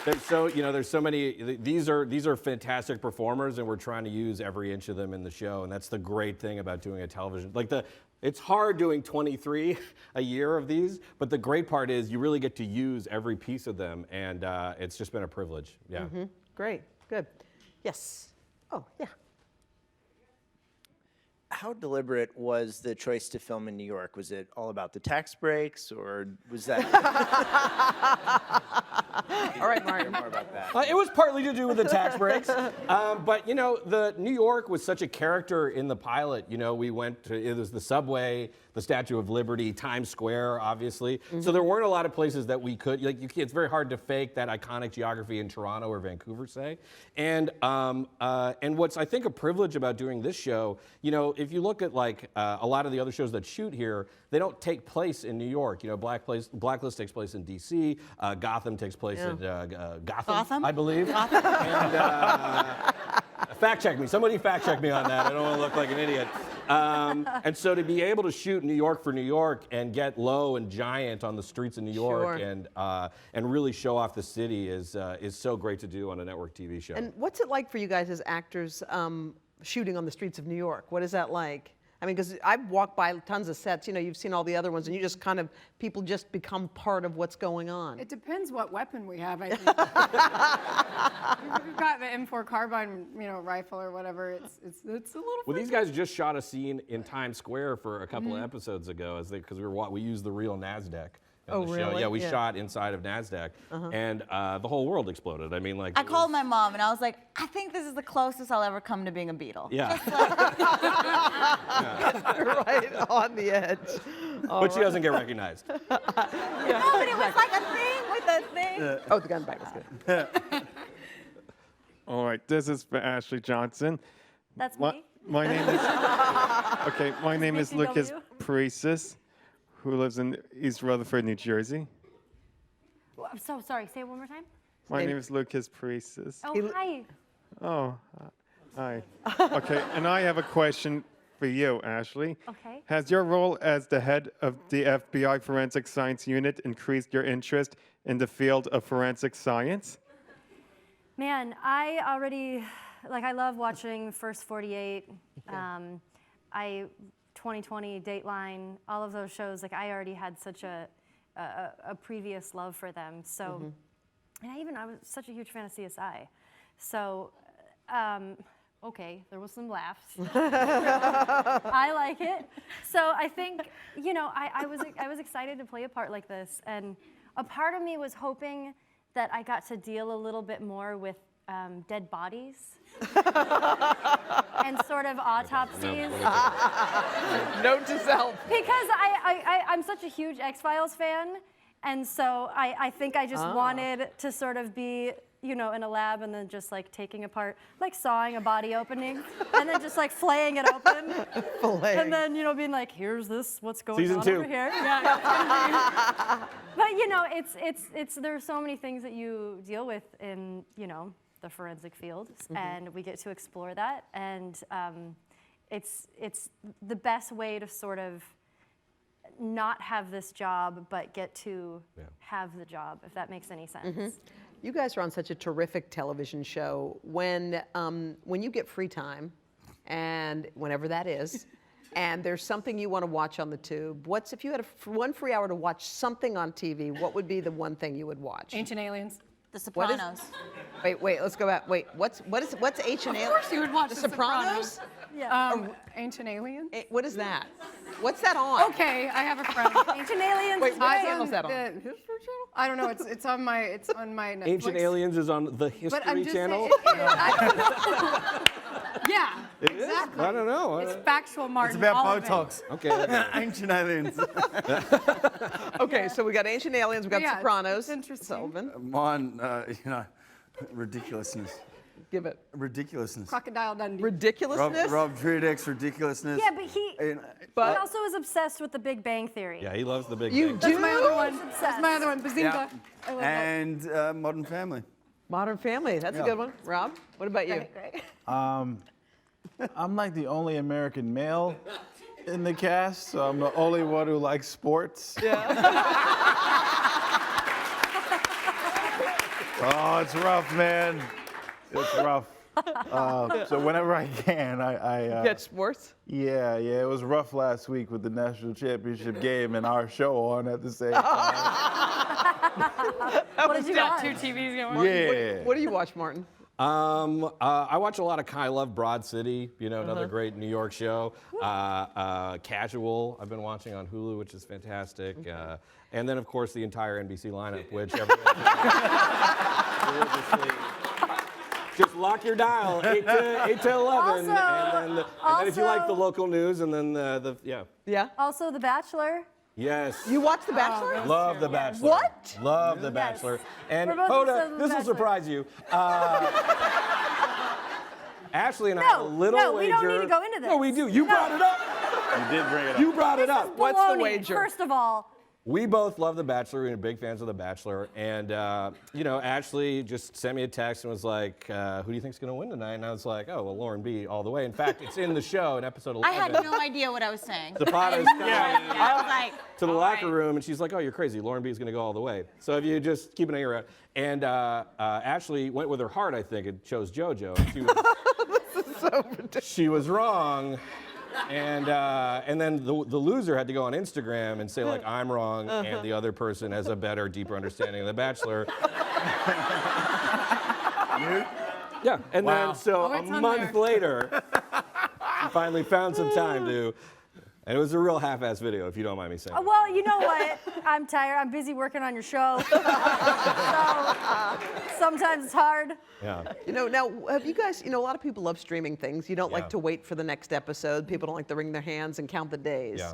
[SPEAKER 3] There's so many. These are fantastic performers, and we're trying to use every inch of them in the show. And that's the great thing about doing a television. It's hard doing 23 a year of these, but the great part is you really get to use every piece of them, and it's just been a privilege. Yeah.
[SPEAKER 1] Great. Good. Yes. Oh, yeah.
[SPEAKER 12] How deliberate was the choice to film in New York? Was it all about the tax breaks, or was that?
[SPEAKER 1] All right, Martin.
[SPEAKER 12] More about that.
[SPEAKER 3] It was partly to do with the tax breaks, but the New York was such a character in the pilot. We went to, it was the subway, the Statue of Liberty, Times Square, obviously. So there weren't a lot of places that we could, it's very hard to fake that iconic geography in Toronto or Vancouver, say. And what's I think a privilege about doing this show, if you look at a lot of the other shows that shoot here, they don't take place in New York. Blacklist takes place in D.C. Gotham takes place in Gotham, I believe. And Fact check me. Somebody fact check me on that. I don't want to look like an idiot. And so to be able to shoot New York for New York and get low and giant on the streets of New York and really show off the city is so great to do on a network TV show.
[SPEAKER 1] And what's it like for you guys as actors shooting on the streets of New York? What is that like? I mean, because I've walked by tons of sets, you know, you've seen all the other ones, and you just kind of, people just become part of what's going on.
[SPEAKER 5] It depends what weapon we have, I think. We've got the M4 carbine, you know, rifle or whatever. It's a little.
[SPEAKER 3] Well, these guys just shot a scene in Times Square for a couple of episodes ago, because we used the real NASDAQ.
[SPEAKER 1] Oh,
[SPEAKER 3] the show.
[SPEAKER 1] really?
[SPEAKER 3] Yeah, we shot inside of NASDAQ, and the whole world exploded. I mean, like.
[SPEAKER 7] I called my mom and I was like, I think this is the closest I'll ever come to being a Beatle.
[SPEAKER 3] Yeah.
[SPEAKER 1] Right on the edge.
[SPEAKER 3] But she doesn't get recognized.
[SPEAKER 7] No, but it was like a thing with a thing.
[SPEAKER 1] Oh, the gun back was good.
[SPEAKER 13] All right, this is for Ashley Johnson.
[SPEAKER 2] That's me.
[SPEAKER 13] My name is my name is Lucas
[SPEAKER 2] PCW.
[SPEAKER 13] Paresis, who lives in East Rutherford, New Jersey.
[SPEAKER 2] Oh, I'm so sorry. Say it one more time.
[SPEAKER 13] My name is Lucas Paresis.
[SPEAKER 2] Oh, hi.
[SPEAKER 13] Oh, hi. Okay, and I have a question for you, Ashley.
[SPEAKER 2] Okay.
[SPEAKER 13] Has your role as the head of the FBI Forensic Science Unit increased your interest in the field of forensic science?
[SPEAKER 2] Man, I already, I love watching First 48, 2020, Dateline, all of those shows. Like, I already had such a previous love for them. So, and I was such a huge fan of CSI. So, okay, there was some laughs. I like it. So I think, you know, I was excited to play a part like this, and a part of me was hoping that I got to deal a little bit more with dead bodies and sort of autopsies.
[SPEAKER 1] Note to self.
[SPEAKER 2] Because I'm such a huge X-Files fan, and so I think I just wanted to sort of be, you know, in a lab and then just like taking apart, like sawing a body opening, and then just like flaying it open. And then, you know, being like, here's what's going
[SPEAKER 3] Season
[SPEAKER 2] on
[SPEAKER 3] 2.
[SPEAKER 2] over here. Yeah. But you know, there's so many things that you deal with in, you know, the forensic field, and we get to explore that, and it's the best way to sort of not have this job, but get to have the job, if that makes any sense.
[SPEAKER 1] You guys are on such a terrific television show. When you get free time, and whenever that is, and there's something you want to watch on the tube, if you had one free hour to watch something on TV, what would be the one thing you would watch?
[SPEAKER 5] Ancient Aliens.
[SPEAKER 7] The Sopranos.
[SPEAKER 1] Wait, let's go back. Wait, what's Ancient Aliens?
[SPEAKER 5] Of course you would watch
[SPEAKER 1] The Sopranos?
[SPEAKER 2] Yeah.
[SPEAKER 5] Ancient Aliens.
[SPEAKER 1] What is that? What's that on?
[SPEAKER 5] Okay, I have a friend.
[SPEAKER 2] Ancient Aliens.
[SPEAKER 1] Wait, what
[SPEAKER 2] is
[SPEAKER 1] channel is that on?
[SPEAKER 5] The History Channel? I don't know. It's on my Netflix.
[SPEAKER 3] Ancient Aliens is on the
[SPEAKER 5] But I'm
[SPEAKER 3] History
[SPEAKER 5] just
[SPEAKER 3] Channel.
[SPEAKER 5] saying, I don't know. Yeah.
[SPEAKER 3] It is?
[SPEAKER 5] exactly.
[SPEAKER 3] I don't know.
[SPEAKER 5] It's factual, Martin.
[SPEAKER 4] It's about
[SPEAKER 5] all of it.
[SPEAKER 4] Botox.
[SPEAKER 3] Okay.
[SPEAKER 4] Ancient aliens.
[SPEAKER 1] Okay, so we got Ancient Aliens, we got
[SPEAKER 5] Yeah,
[SPEAKER 1] Sopranos.
[SPEAKER 5] it's interesting.
[SPEAKER 1] Sullivan,
[SPEAKER 4] Mine, you know, ridiculousness.
[SPEAKER 1] give it.
[SPEAKER 4] Ridiculousness.
[SPEAKER 5] Crocodile Dundee.
[SPEAKER 1] Ridiculousness?
[SPEAKER 4] Rob Trudek's ridiculousness.
[SPEAKER 2] Yeah, but he
[SPEAKER 1] But-
[SPEAKER 2] also is obsessed with the Big Bang Theory.
[SPEAKER 3] Yeah, he loves the Big
[SPEAKER 1] You
[SPEAKER 3] Bang.
[SPEAKER 1] do?
[SPEAKER 5] That's my other one.
[SPEAKER 2] Obsessed.
[SPEAKER 5] That's my other one. Bazinga.
[SPEAKER 4] Yeah.
[SPEAKER 5] I love that.
[SPEAKER 4] And Modern Family.
[SPEAKER 1] Modern Family, that's a good one. Rob, what about you?
[SPEAKER 2] Great.
[SPEAKER 6] I'm like the only American male in the cast, so I'm the only one who likes sports. Oh, it's rough, man. It's rough. So whenever I can, I
[SPEAKER 1] Get sports?
[SPEAKER 6] yeah, it was rough last week with the national championship game and our show on at the same time.
[SPEAKER 2] What did you
[SPEAKER 5] Got
[SPEAKER 2] watch?
[SPEAKER 5] 2 TVs going.
[SPEAKER 6] Yeah.
[SPEAKER 1] What do you watch, Martin?
[SPEAKER 3] I watch a lot of I Love Broad City, you know, another great New York show. Casual, I've been watching on Hulu, which is fantastic. And then, of course, the entire NBC lineup, which everyone just lock your dial, 8 to 11. And then if you like the local news, and then
[SPEAKER 1] Yeah?
[SPEAKER 2] Also, The Bachelor.
[SPEAKER 3] Yes.
[SPEAKER 1] You watch The Bachelor?
[SPEAKER 3] Love The Bachelor.
[SPEAKER 1] What?
[SPEAKER 3] Love The Bachelor. And
[SPEAKER 2] We're both
[SPEAKER 3] Hoda,
[SPEAKER 2] obsessed with The
[SPEAKER 3] this will
[SPEAKER 2] Bachelor.
[SPEAKER 3] surprise you. Ashley and I are a little
[SPEAKER 2] no, we
[SPEAKER 3] wager.
[SPEAKER 2] don't need to go into this.
[SPEAKER 3] No, we do. You brought it up.
[SPEAKER 6] You did bring it up.
[SPEAKER 3] You brought it up.
[SPEAKER 1] What's the
[SPEAKER 2] Baloney.
[SPEAKER 1] wager?
[SPEAKER 2] First of all,
[SPEAKER 3] we both love The Bachelor. We're big fans of The Bachelor. And, you know, Ashley just sent me a text and was like, who do you think's going to win tonight? And I was like, oh, well, Lauren B. all the way. In fact, it's in the show in episode 11.
[SPEAKER 7] I had no idea what I was saying.
[SPEAKER 3] Zapata's
[SPEAKER 7] I was like,
[SPEAKER 3] to the locker room, and she's like, oh, you're crazy. Lauren B. is going to go all the way. So if you just keep an ear out. And Ashley went with her heart, I think, and chose JoJo. And she was,
[SPEAKER 1] This is so ridiculous.
[SPEAKER 3] she was wrong. And then the loser had to go on Instagram and say, like, I'm wrong, and the other person has a better, deeper understanding of The Bachelor. Yeah, and then so a month later, she finally found some time to, and it was a real half-ass video, if you don't mind me saying.
[SPEAKER 2] Well, you know what? I'm tired. I'm busy working on your show. So sometimes it's hard.
[SPEAKER 3] Yeah.
[SPEAKER 1] You know, now, have you guys, you know, a lot of people love streaming things. You don't like
[SPEAKER 3] Yeah.
[SPEAKER 1] to wait for the next episode. People don't like to wring their hands and count the days.
[SPEAKER 3] Yeah.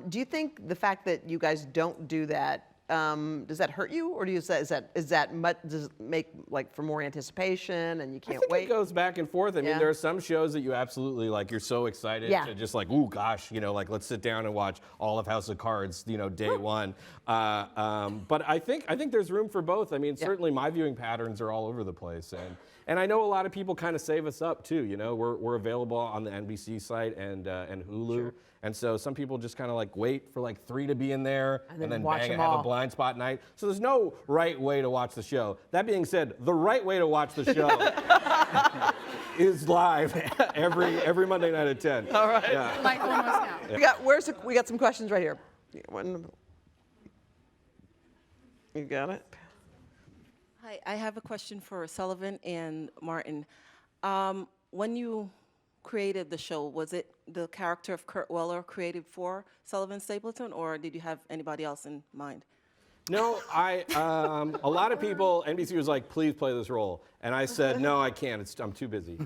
[SPEAKER 1] Do you think the fact that you guys don't do that, does that hurt you? Or do you say, does it make, like, for more anticipation and you can't
[SPEAKER 3] I think
[SPEAKER 1] wait?
[SPEAKER 3] it goes back and forth. I mean,
[SPEAKER 1] Yeah.
[SPEAKER 3] there are some shows that you absolutely, like, you're so excited
[SPEAKER 1] Yeah.
[SPEAKER 3] to just like, ooh, gosh, you know, like, let's sit down and watch all of House of Cards, you know, day one. But I think there's room for both. I mean, certainly my viewing patterns are all over the place. And I know a lot of people kind of save us up too. You know, we're available on the NBC site and Hulu. Sure. And so some people just kind of like wait for like 3 to be in there and then
[SPEAKER 1] watch
[SPEAKER 3] bang
[SPEAKER 1] them
[SPEAKER 3] and have
[SPEAKER 1] all.
[SPEAKER 3] a blind spot night. So there's no right way to watch the show. That being said, the right way to watch the show is live every Monday night at 10.
[SPEAKER 1] All right.
[SPEAKER 3] Yeah.
[SPEAKER 5] Like almost now.
[SPEAKER 1] We got some questions right here. You got it?
[SPEAKER 14] Hi, I have a question for Sullivan and Martin. When you created the show, was it the character of Kurt Weller created for Sullivan Stapleton, or did you have anybody else in mind?
[SPEAKER 3] No, a lot of people, NBC was like, please play this role. And I said, no, I can't, I'm too busy.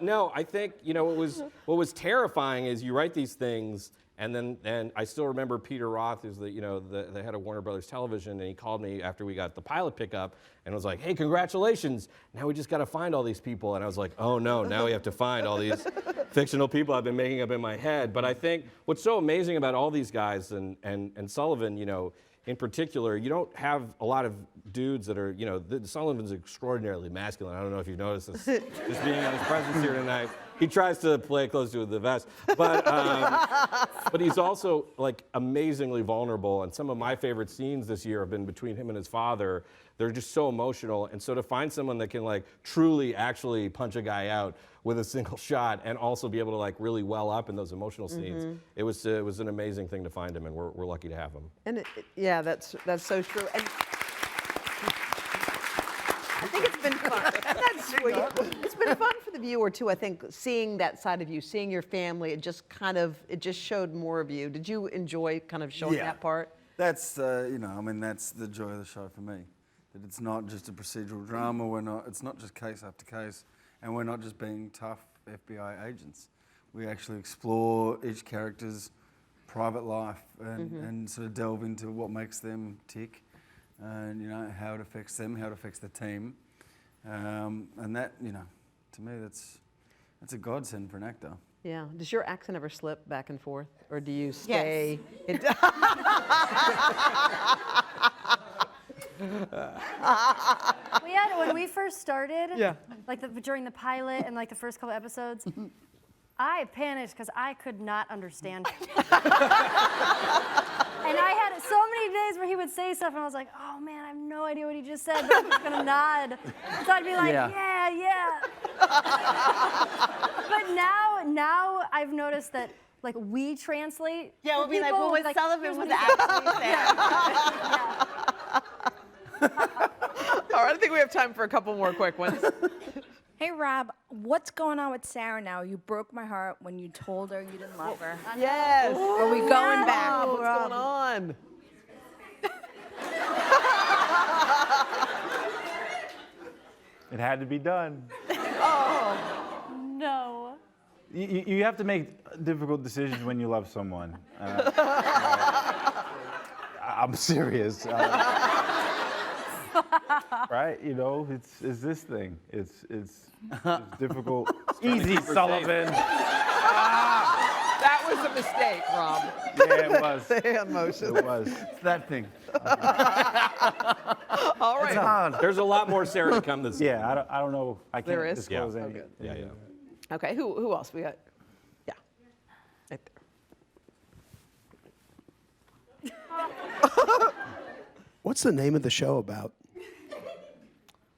[SPEAKER 3] No, I think, you know, what was terrifying is you write these things, and then I still remember Peter Roth, who's the head of Warner Brothers Television, and he called me after we got the pilot pickup and was like, hey, congratulations, now we just got to find all these people. And I was like, oh no, now we have to find all these fictional people I've been making up in my head. But I think what's so amazing about all these guys and Sullivan, you know, in particular, you don't have a lot of dudes that are, you know, Sullivan's extraordinarily masculine. I don't know if you've noticed this, just being in his presence here tonight. He tries to play close to the vest, but he's also like amazingly vulnerable. And some of my favorite scenes this year have been between him and his father. They're just so emotional. And so to find someone that can like truly actually punch a guy out with a single shot and also be able to like really well up in those emotional scenes, it was an amazing thing to find him, and we're lucky to have him.
[SPEAKER 1] And yeah, that's so true. And I think it's been fun. That's sweet. It's been fun for the viewer too. I think seeing that side of you, seeing your family, it just showed more of you. Did you enjoy kind of showing that part?
[SPEAKER 4] That's you know, I mean, that's the joy of the show for me. That it's not just a procedural drama. It's not just case after case, and we're not just being tough FBI agents. We actually explore each character's private life and sort of delve into what makes them tick, and you know how it affects them, how it affects the team, and that, you know, to me that's a godsend for an actor.
[SPEAKER 1] Yeah. Does your accent ever slip back and forth, or do you stay?
[SPEAKER 7] Yes.
[SPEAKER 2] We had, when we first started,
[SPEAKER 1] Yeah.
[SPEAKER 2] like during the pilot and like the first couple episodes, I panicked because I could not understand him. And I had so many days where he would say stuff and I was like, oh man, I have no idea what he just said, but I'm just gonna nod. So I'd be like, yeah. But now I've noticed that like we translate.
[SPEAKER 7] Yeah, we'll be like,
[SPEAKER 2] people,
[SPEAKER 7] well, what Sullivan
[SPEAKER 2] here's
[SPEAKER 7] was
[SPEAKER 2] what he said.
[SPEAKER 7] actually saying.
[SPEAKER 1] All right, I think we have time for a couple more quick ones.
[SPEAKER 9] Hey, Rob, what's going on with Sarah now? You broke my heart when you told her you didn't love her.
[SPEAKER 1] Yes.
[SPEAKER 9] Are we going back?
[SPEAKER 1] What's going on?
[SPEAKER 6] It had to be done.
[SPEAKER 2] No.
[SPEAKER 6] You have to make difficult decisions when you love someone. I'm serious. Right? You know, it's this thing. It's difficult. Easy, Sullivan.
[SPEAKER 1] That was a mistake, Rob.
[SPEAKER 6] Yeah, it was.
[SPEAKER 4] The hand motion.
[SPEAKER 6] It was.
[SPEAKER 4] It's that thing.
[SPEAKER 1] All right.
[SPEAKER 4] It's hard.
[SPEAKER 3] There's a lot more Sarah to come this year.
[SPEAKER 6] Yeah, I don't know. I can't
[SPEAKER 1] There is?
[SPEAKER 6] disclose
[SPEAKER 3] Yeah.
[SPEAKER 6] any.
[SPEAKER 1] Okay.
[SPEAKER 3] Yeah, yeah.
[SPEAKER 1] Okay, who else we got? Yeah. Right there.
[SPEAKER 15] What's the name of the show about?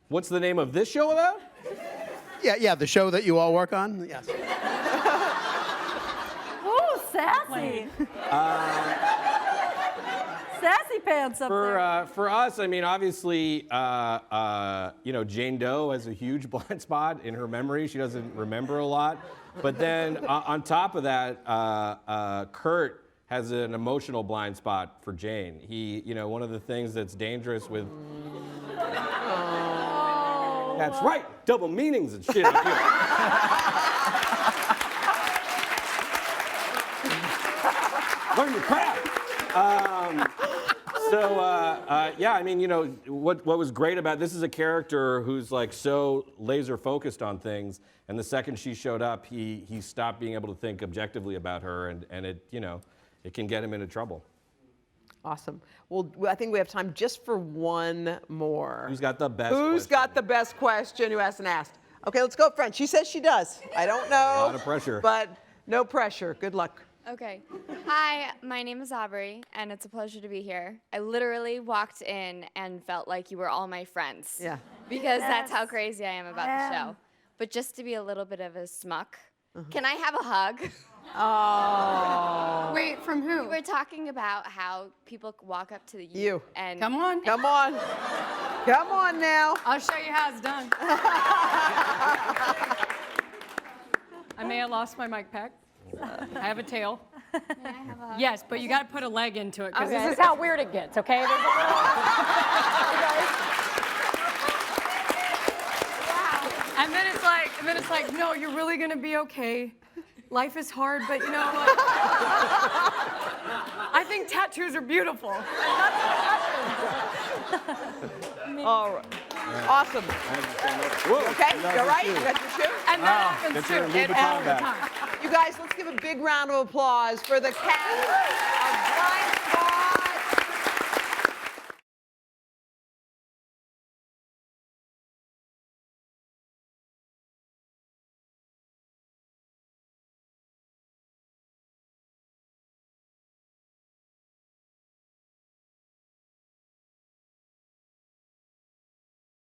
[SPEAKER 3] What's the name of this show about?
[SPEAKER 15] Yeah, the show that you all work on? Yes.
[SPEAKER 2] Ooh, sassy. Sassy pants up there.
[SPEAKER 3] For us, I mean, obviously, Jane Doe has a huge blind spot in her memory. She doesn't remember a lot. But then on top of that, Kurt has an emotional blind spot for Jane. One of the things that's dangerous with... That's right, double meanings and shit up here. Learn your craft. What was great about this is a character who's like so laser focused on things, and the second she showed up, he stopped being able to think objectively about her, and it can get him into trouble.
[SPEAKER 1] Awesome. Well, I think we have time just for one more.
[SPEAKER 3] Who's got the best
[SPEAKER 1] Who's
[SPEAKER 3] question?
[SPEAKER 1] got the best question? Who hasn't asked? Okay, let's go up front. She says she does. I don't know.
[SPEAKER 3] A lot of pressure.
[SPEAKER 1] But no pressure. Good luck.
[SPEAKER 16] Okay. Hi, my name is Aubrey, and it's a pleasure to be here. I literally walked in and felt like you were all my friends.
[SPEAKER 1] Yeah.
[SPEAKER 16] Because that's how crazy I am about the show. But just to be a little bit of a smuck, can I have a hug?
[SPEAKER 1] Oh.
[SPEAKER 5] Wait, from who?
[SPEAKER 16] We were talking about how people walk up to
[SPEAKER 1] You.
[SPEAKER 16] and
[SPEAKER 5] Come on.
[SPEAKER 1] Come on. Come on now.
[SPEAKER 5] I'll show you how it's done. I may have lost my mic pack. I have a tail.
[SPEAKER 16] May I have a hug?
[SPEAKER 5] Yes, but you got to put a leg into it because
[SPEAKER 16] Okay.
[SPEAKER 5] this is how weird it gets, okay? And then it's like, no, you're really gonna be okay. Life is hard, but you know what? I think tattoos are beautiful.
[SPEAKER 1] All right. Awesome. Okay, you all right? You got your shoe?
[SPEAKER 5] And that happens too.
[SPEAKER 1] It happens. You guys, let's give a big round of applause for the cast of Blindspot.